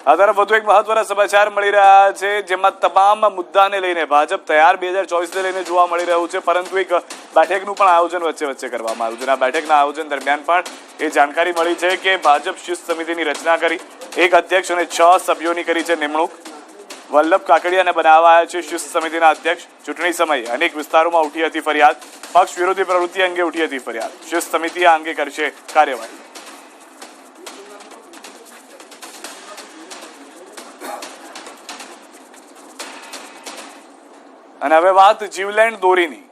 આ તરફ વધુ એક મહત્વના સમાચાર મળી રહ્યા છે, જેમાં તમામ મુદ્દાને લઈને ભાજપ તૈયાર 2024ને લઈને જોવા મળી રહ્યું છે, પરંતુ એક બેઠકનું પણ આયોજન વચ્ચે કરવામાં આવ્યું છે. આ બેઠકના આયોજન દરમિયાન પણ એ જાણકારી મળી છે કે ભાજપ શિસ્ત સમિતિની રચના કરી, એક અધ્યક્ષ અને 6 સભ્યોની કરી છે નિમણૂક. વલ્લભ કાકડિયાને બનાવાયા છે શિસ્ત સમિતિના અધ્યક્ષ. ચૂંટણી સમયે અનેક વિસ્તારોમાં ઉઠી હતી ફરિયાદ, પક્ષ વિરોધી પ્રવૃત્તિ અંગે ઉઠી હતી ફરિયાદ. શિસ્ત સમિતિ આ અંગે કરશે કાર્યવાહી. અને હવે વાત જીવલેણ દોરીની.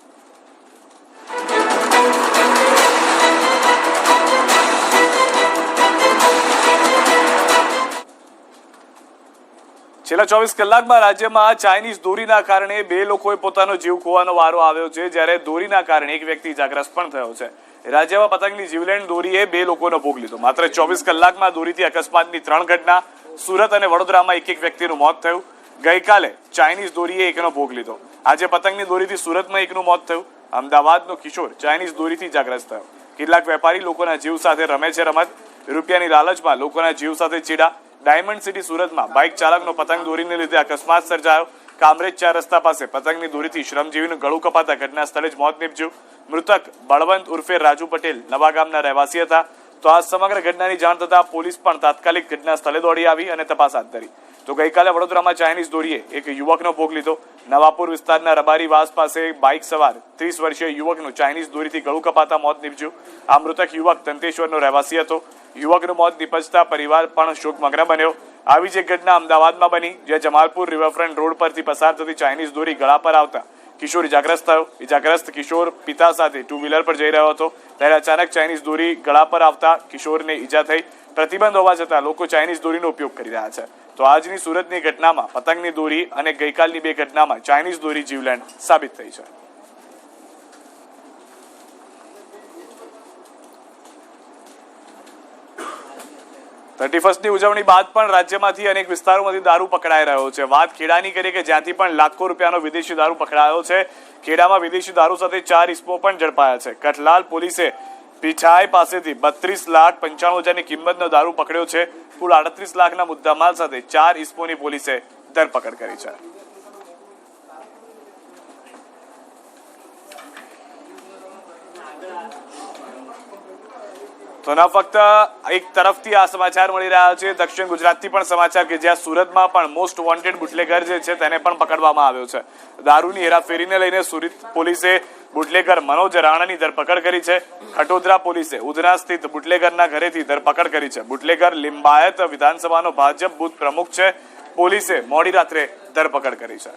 છેલ્લા 24 કલાકમાં રાજ્યમાં ચાઇનીઝ દોરીના કારણે 2 લોકોએ પોતાનો જીવ ખોવાનો વારો આવ્યો છે, જ્યારે દોરીના કારણે એક વ્યક્તિ ઇજાગ્રસ્ત પણ થયો છે. રાજ્યમાં પતંગની જીવલેણ દોરીએ 2 લોકોનો ભોગ લીધો. માત્ર 24 કલાકમાં દોરીથી અકસ્માતની 3 ઘટના. સુરત અને વડોદરામાં એક વ્યક્તિનું મોત થયું. ગઈકાલે ચાઇનીઝ દોરીએ એકનો ભોગ લીધો. આજે પતંગની દોરીથી સુરતમાં એકનું મોત થયું. અમદાવાદનો કિશોર ચાઇનીઝ દોરીથી ઇજાગ્રસ્ત થયો. કેટલાક વેપારી લોકોના જીવ સાથે રમે છે રમત. રૂપિયાની લાલચમાં લોકોના જીવ સાથે ચીડા. ડાયમંડ સિટી સુરતમાં બાઇક ચાલકનો પતંગ દોરીને લીધે અકસ્માત સર્જાયો. કામરેજ 4 રસ્તા પાસે પતંગની દોરીથી શ્રમજીવીનું ગળું કપાતા ઘટના સ્થળે જ મોત નીપજ્યું. મૃતક બળવંત ઉર્ફે રાજુ પટેલ નવા ગામના રહેવાસી હતા. તો આ સમગ્ર ઘટનાની જાણ થતા પોલીસ પણ તાત્કાલિક ઘટના સ્થળે દોડી આવી અને તપાસ હાથ ધરી. તો ગઈકાલે વડોદરામાં ચાઇનીઝ દોરીએ એક યુવકનો ભોગ લીધો. નવાપુર વિસ્તારના રબારી વાસ પાસે બાઇક સવાર 30 વર્ષીય યુવકનું ચાઇનીઝ દોરીથી ગળું કપાતા મોત નીપજ્યું. આ મૃતક યુવક તંતેશ્વરનો રહેવાસી હતો. યુવકનું મોત નીપજતા પરિવાર પણ શોકમગ્ન બન્યો. આવી જ એક ઘટના અમદાવાદમાં બની, જ્યાં જમાલપુર રિવરફ્રન્ટ રોડ પરથી પસાર થતી ચાઇનીઝ દોરી ગળા પર આવતા કિશોર ઇજાગ્રસ્ત થયો. ઇજાગ્રસ્ત કિશોર પિતા સાથે 2 વ્હીલર પર જઈ રહ્યો હતો, ત્યારે અચાનક ચાઇનીઝ દોરી ગળા પર આવતા કિશોરને ઈજા થઈ. પ્રતિબંધ હોવા છતાં લોકો ચાઇનીઝ દોરીનો ઉપયોગ કરી રહ્યા છે. તો આજની સુરતની ઘટનામાં પતંગની દોરી અને ગઈકાલની 2 ઘટનામાં ચાઇનીઝ દોરી જીવલેણ સાબિત થઈ છે. ની ઉજવણી બાદ પણ રાજ્યમાંથી અનેક વિસ્તારોમાંથી દારૂ પકડાઈ રહ્યો છે. વાત ખેડાની કરીએ કે જ્યાંથી પણ લાખો રૂપિયાનો વિદેશી દારૂ પકડાયો છે. ખેડામાં વિદેશી દારૂ સાથે 4 ઇસમો પણ ઝડપાયા છે. કઠલાલ પોલીસે પીછાઈ પાસેથી 32,95,000ની કિંમતનો દારૂ પકડ્યો છે. કુલ 38 લાખના મુદ્દામાલ સાથે 4 ઇસમોની પોલીસે ધરપકડ કરી છે. તો ન ફક્ત એક તરફથી આ સમાચાર મળી રહ્યા છે, દક્ષિણ ગુજરાતથી પણ સમાચાર કે જ્યાં સુરતમાં પણ મોસ્ટ વોન્ટેડ બુટલેગર જે છે તેને પણ પકડવામાં આવ્યો છે. દારૂની હેરાફેરીને લઈને સુરત પોલીસે બુટલેગર મનોજ રાણાની ધરપકડ કરી છે. ખટોદરા પોલીસે ઉધના સ્થિત બુટલેગરના ઘરેથી ધરપકડ કરી છે. બુટલેગર લિંબાયત વિધાનસભાનો ભાજપ બૂથ પ્રમુખ છે. પોલીસે મોડી રાત્રે ધરપકડ કરી છે.